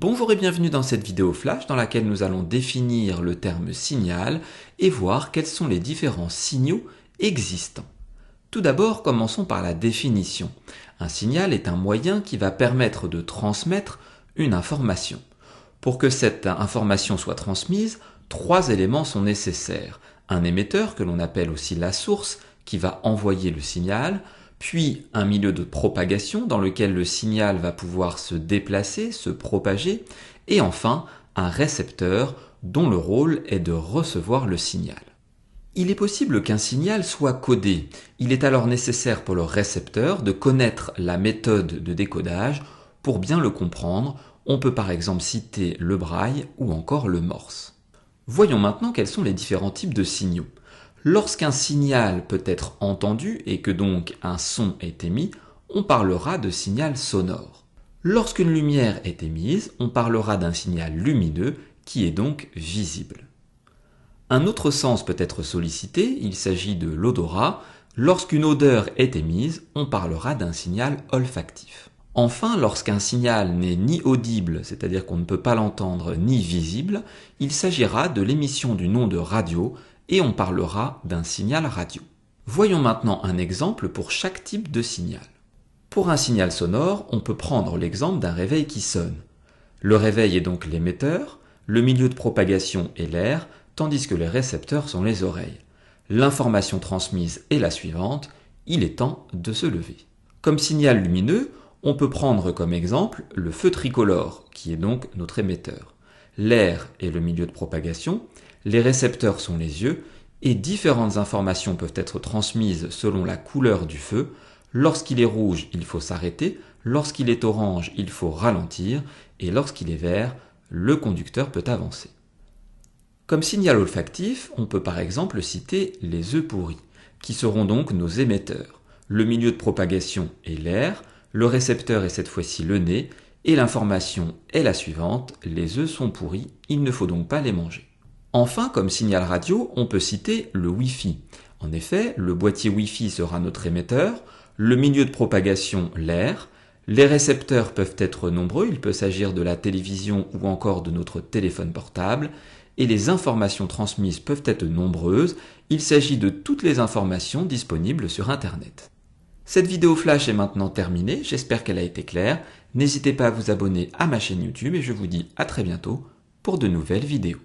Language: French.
Bonjour et bienvenue dans cette vidéo flash dans laquelle nous allons définir le terme signal et voir quels sont les différents signaux existants. Tout d'abord, commençons par la définition. Un signal est un moyen qui va permettre de transmettre une information. Pour que cette information soit transmise, trois éléments sont nécessaires. Un émetteur, que l'on appelle aussi la source, qui va envoyer le signal, puis un milieu de propagation dans lequel le signal va pouvoir se déplacer, se propager, et enfin un récepteur dont le rôle est de recevoir le signal. Il est possible qu'un signal soit codé. Il est alors nécessaire pour le récepteur de connaître la méthode de décodage. Pour bien le comprendre, on peut par exemple citer le braille ou encore le morse. Voyons maintenant quels sont les différents types de signaux. Lorsqu'un signal peut être entendu et que donc un son est émis, on parlera de signal sonore. Lorsqu'une lumière est émise, on parlera d'un signal lumineux qui est donc visible. Un autre sens peut être sollicité, il s'agit de l'odorat. Lorsqu'une odeur est émise, on parlera d'un signal olfactif. Enfin, lorsqu'un signal n'est ni audible, c'est-à-dire qu'on ne peut pas l'entendre, ni visible, il s'agira de l'émission d'une onde radio et on parlera d'un signal radio. Voyons maintenant un exemple pour chaque type de signal. Pour un signal sonore, on peut prendre l'exemple d'un réveil qui sonne. Le réveil est donc l'émetteur, le milieu de propagation est l'air, tandis que les récepteurs sont les oreilles. L'information transmise est la suivante, il est temps de se lever. Comme signal lumineux, on peut prendre comme exemple le feu tricolore, qui est donc notre émetteur. L'air est le milieu de propagation, les récepteurs sont les yeux, et différentes informations peuvent être transmises selon la couleur du feu. Lorsqu'il est rouge, il faut s'arrêter, lorsqu'il est orange, il faut ralentir, et lorsqu'il est vert, le conducteur peut avancer. Comme signal olfactif, on peut par exemple citer les œufs pourris, qui seront donc nos émetteurs. Le milieu de propagation est l'air, le récepteur est cette fois-ci le nez, et l'information est la suivante, les œufs sont pourris, il ne faut donc pas les manger. Enfin, comme signal radio, on peut citer le Wi-Fi. En effet, le boîtier Wi-Fi sera notre émetteur, le milieu de propagation l'air, les récepteurs peuvent être nombreux, il peut s'agir de la télévision ou encore de notre téléphone portable, et les informations transmises peuvent être nombreuses, il s'agit de toutes les informations disponibles sur Internet. Cette vidéo flash est maintenant terminée, j'espère qu'elle a été claire. N'hésitez pas à vous abonner à ma chaîne YouTube et je vous dis à très bientôt pour de nouvelles vidéos.